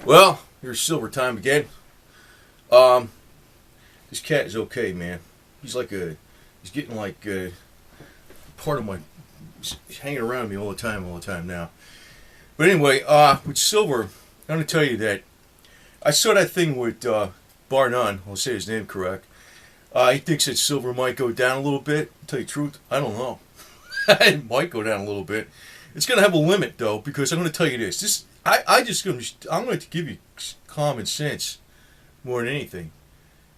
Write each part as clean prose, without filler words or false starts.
Well, here's silver time again. Um, this cat is okay, man. He's getting like part of my, he's hanging around me all the time now. But anyway, with silver, I'm gonna tell you that I saw that thing with Bar None. I'll say his name correct. He thinks that silver might go down a little bit. To tell you the truth, I don't know. It might go down a little bit. It's gonna have a limit though, because I'm gonna tell you this. I'm going to give you common sense more than anything,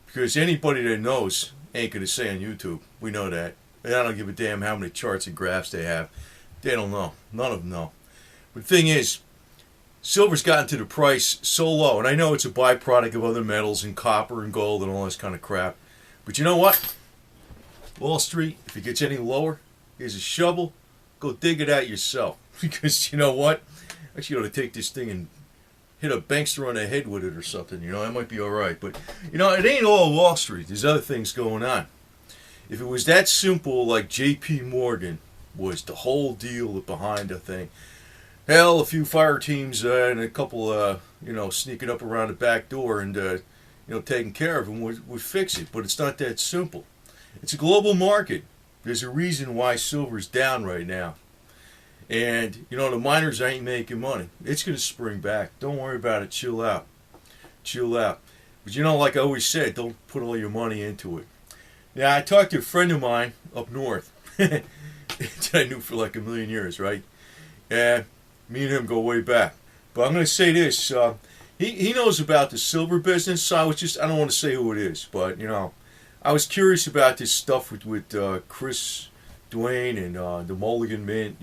because anybody that knows ain't gonna say on YouTube. We know that. And I don't give a damn how many charts and graphs they have. They don't know. None of them know. But the thing is, silver's gotten to the price so low, and I know it's a byproduct of other metals and copper and gold and all this kind of crap. But you know what? Wall Street, if it gets any lower, here's a shovel. Go dig it out yourself. Because you know what? Actually, you ought to take this thing and hit a bankster on the head with it or something. You know, that might be all right. But, you know, it ain't all Wall Street. There's other things going on. If it was that simple, like J.P. Morgan was the whole deal behind the thing, hell, a few fire teams and a couple, sneaking up around the back door and, taking care of them would fix it. But it's not that simple. It's a global market. There's a reason why silver's down right now. And, the miners ain't making money. It's going to spring back. Don't worry about it. Chill out. Chill out. But, like I always said, don't put all your money into it. Now, I talked to a friend of mine up north that I knew for like a million years, right? And me and him go way back. But I'm going to say this. He knows about the silver business, so I don't want to say who it is. But, I was curious about this stuff with Chris Duane and the Mulligan Mint,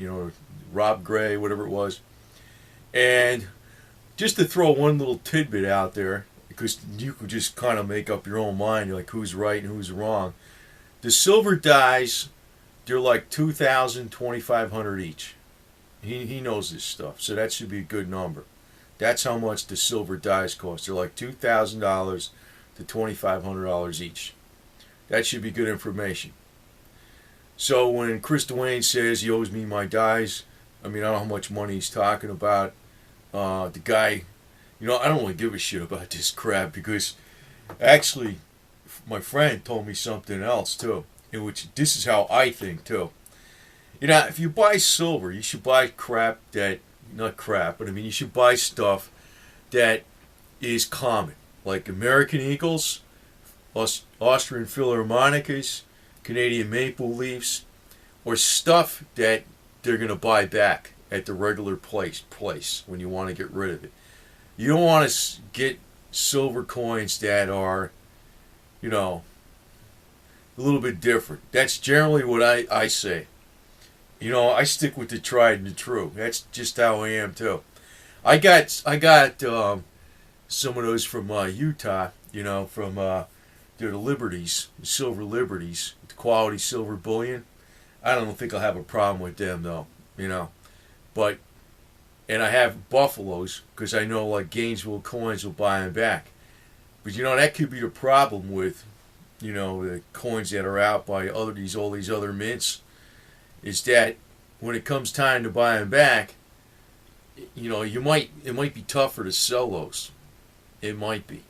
Rob Gray, whatever it was. And just to throw one little tidbit out there, because you could just kind of make up your own mind, like who's right and who's wrong. The silver dies, they're like $2,000, $2,500 each. He knows this stuff, so that should be a good number. That's how much the silver dies cost. They're like $2,000 to $2,500 each. That should be good information. So when Chris Duane says he owes me my dies, I don't know how much money he's talking about. The guy, I don't really give a shit about this crap, because actually my friend told me something else too, in which this is how I think too. If you buy silver, you should buy you should buy stuff that is common, like American Eagles, Austrian Philharmonicas, Canadian Maple Leafs, or stuff that they're going to buy back at the regular place when you want to get rid of it. You don't want to get silver coins that are, a little bit different. That's generally what I say. I stick with the tried and the true. That's just how I am too. I got some of those from Utah, from they're the Liberties, the Silver Liberties, the quality silver bullion. I don't think I'll have a problem with them though, But, and I have Buffaloes, because I know like Gainesville Coins will buy them back. But that could be the problem with, the coins that are out by all these other mints, is that when it comes time to buy them back, it might be tougher to sell those. It might be.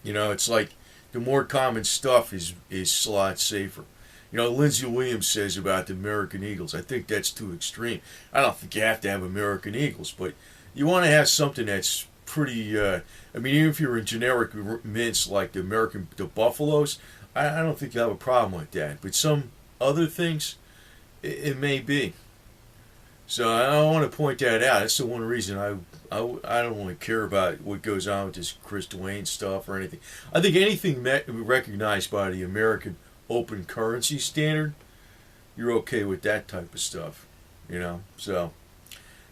It's like the more common stuff is a lot safer. Lindsey Williams says about the American Eagles. I think that's too extreme. I don't think you have to have American Eagles, but you want to have something that's pretty. Even if you're in generic mints like the Buffaloes, I don't think you have a problem with that. But some other things, it may be. So I want to point that out. That's the one reason I don't really care about what goes on with this Chris Duane stuff or anything. I think anything recognized by the American open currency standard, you're okay with that type of stuff. So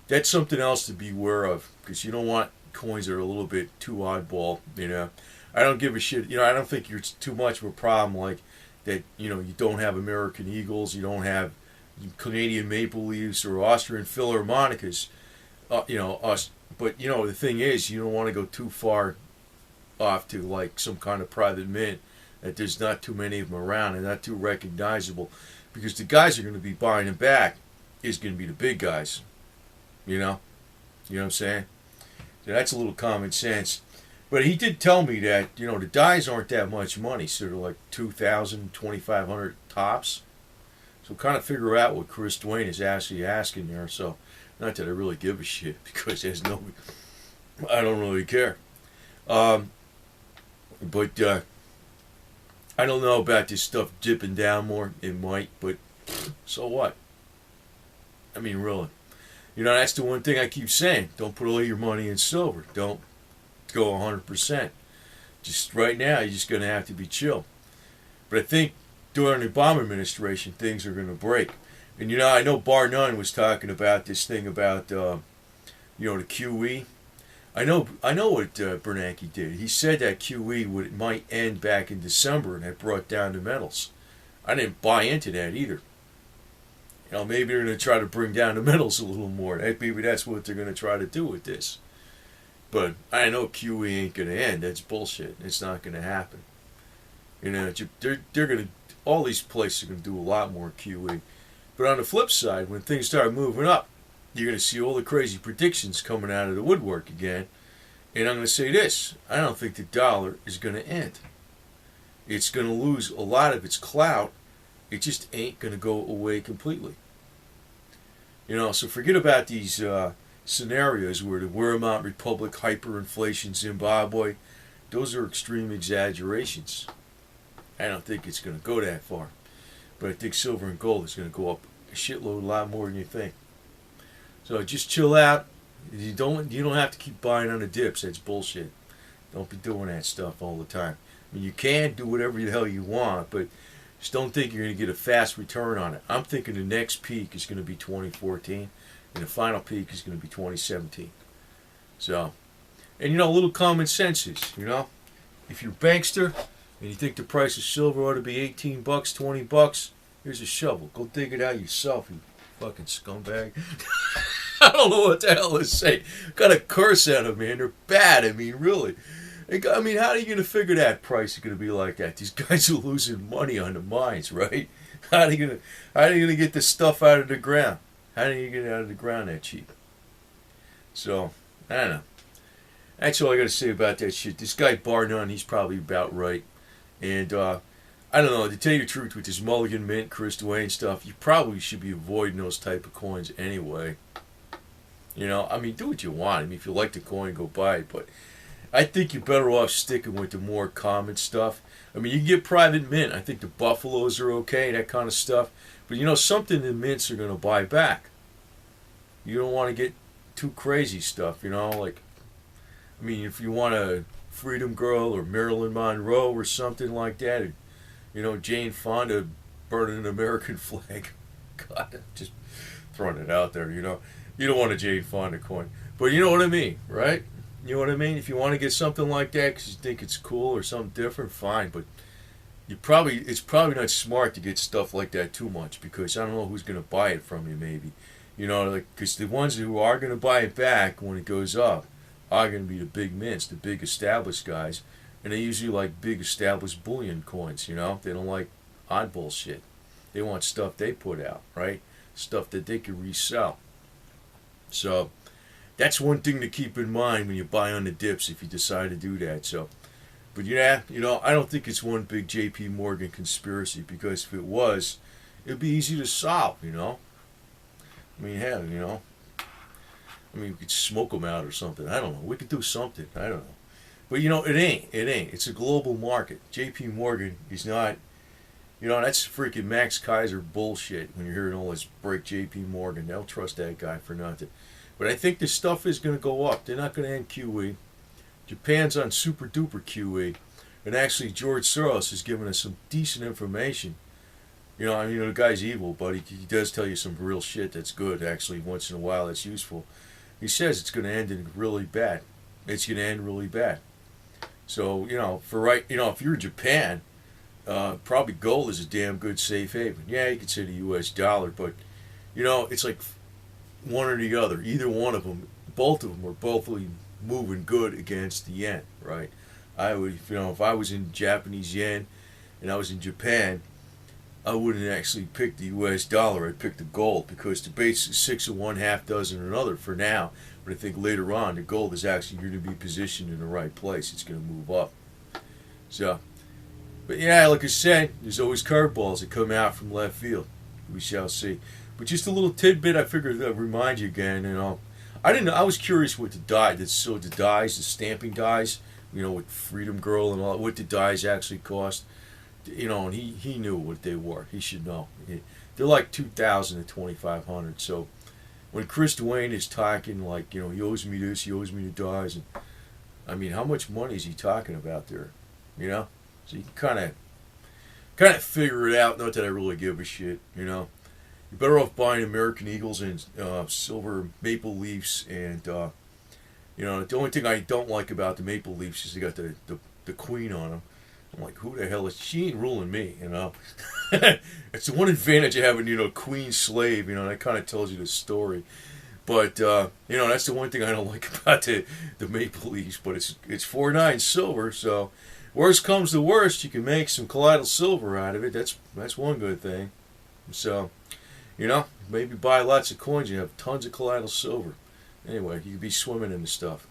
that's something else to be aware of, because you don't want coins that are a little bit too oddball. I don't give a shit. I don't think you're too much of a problem like that. You don't have American Eagles, you don't have Canadian Maple Leafs or Austrian Philharmonicas, But the thing is, you don't want to go too far off to like some kind of private mint that there's not too many of them around and not too recognizable, because the guys are going to be buying them back is going to be the big guys. You know what I'm saying? So that's a little common sense. But he did tell me that, the dyes aren't that much money, so they're like 2,000, 2,500 tops. So kind of figure out what Chris Dwayne is actually asking there. So not that I really give a shit because I don't really care. But I don't know about this stuff dipping down more. It might, but so what? I mean, really. That's the one thing I keep saying. Don't put all your money in silver. Don't go 100%. Just right now, you're just going to have to be chill. But I think during the Obama administration, things are going to break. And, I know Bar None was talking about this thing about, the QE. I know what Bernanke did. He said that QE might end back in December, and that brought down the metals. I didn't buy into that either. Maybe they're going to try to bring down the metals a little more. Maybe that's what they're going to try to do with this. But I know QE ain't going to end. That's bullshit. It's not going to happen. They're going to, all these places are going to do a lot more QE. But on the flip side, when things start moving up, you're going to see all the crazy predictions coming out of the woodwork again. And I'm going to say this. I don't think the dollar is going to end. It's going to lose a lot of its clout. It just ain't going to go away completely. So forget about these scenarios where the Weimar Republic, hyperinflation, Zimbabwe, those are extreme exaggerations. I don't think it's going to go that far. But I think silver and gold is going to go up a shitload, a lot more than you think. So just chill out. You don't have to keep buying on the dips. That's bullshit. Don't be doing that stuff all the time. I mean, you can do whatever the hell you want, but just don't think you're going to get a fast return on it. I'm thinking the next peak is going to be 2014, and the final peak is going to be 2017. So, and a little common sense is, if you're Bankster and you think the price of silver ought to be $18, $20, here's a shovel. Go dig it out yourself, you fucking scumbag. I don't know what the hell to say. Got a curse at them, man. They're bad. I mean, really. I mean, how are you going to figure that price is going to be like that? These guys are losing money on the mines, right? How are you going to get this stuff out of the ground? How are you get it out of the ground that cheap? So, I don't know. That's all I got to say about that shit. This guy, bar none, he's probably about right. And, I don't know, to tell you the truth, with this Mulligan Mint, Chris Dwayne stuff, you probably should be avoiding those type of coins anyway. I mean, do what you want. I mean, if you like the coin, go buy it. But I think you're better off sticking with the more common stuff. I mean, you can get private mint. I think the Buffaloes are okay, that kind of stuff. But, something the mints are going to buy back. You don't want to get too crazy stuff, like, I mean, if you want a Freedom Girl or Marilyn Monroe or something like that, or, Jane Fonda burning an American flag. God, just throwing it out there, You don't want a Jane Fonda coin. But you know what I mean, right? You know what I mean? If you want to get something like that because you think it's cool or something different, fine. But it's probably not smart to get stuff like that too much because I don't know who's going to buy it from you maybe. Because the ones who are going to buy it back when it goes up are going to be the big mints, the big established guys. And they usually like big established bullion coins, They don't like oddball shit. They want stuff they put out, right? Stuff that they can resell. So that's one thing to keep in mind when you buy on the dips if you decide to do that. So, but yeah, I don't think it's one big J.P. Morgan conspiracy because if it was, it'd be easy to solve. I mean, hell, we could smoke them out or something. I don't know. We could do something. I don't know. But it ain't. It's a global market. J.P. Morgan is not. That's freaking Max Kaiser bullshit when you're hearing all this break J.P. Morgan. They'll trust that guy for nothing. But I think this stuff is going to go up. They're not going to end QE. Japan's on super duper QE. And actually, George Soros has given us some decent information. The guy's evil, but he does tell you some real shit that's good, actually, once in a while that's useful. He says it's going to end in really bad. It's going to end really bad. So, if you're Japan, probably gold is a damn good safe haven. Yeah, you could say the U.S. dollar, but, it's like one or the other. Either one of them, both of them are both moving good against the yen, right? I would, if I was in Japanese yen and I was in Japan, I wouldn't actually pick the U.S. dollar. I'd pick the gold because the base is 6 of one, half dozen another for now. But I think later on, the gold is actually going to be positioned in the right place. It's going to move up. So, but yeah, like I said, there's always curveballs that come out from left field. We shall see. But just a little tidbit, I figured I'd remind you again. I didn't know. I was curious what the dyes, the stamping dyes, with Freedom Girl and all, what the dyes actually cost. And he knew what they were. He should know. They're like 2,000 to 2,500. So when Chris Duane is talking like, he owes me this, he owes me the dyes, and I mean, how much money is he talking about there? So you can kind of figure it out. Not that I really give a shit. You're better off buying American Eagles and silver Maple Leafs, and the only thing I don't like about the Maple Leafs is they got the queen on them. I'm like, who the hell is she? Ain't ruling me, It's the one advantage of having, queen slave, that kind of tells you the story. But that's the one thing I don't like about the Maple Leafs. But it's 4.9 silver, so worst comes to worst, you can make some colloidal silver out of it. That's one good thing. So, maybe buy lots of coins, you have tons of colloidal silver. Anyway, you could be swimming in the stuff.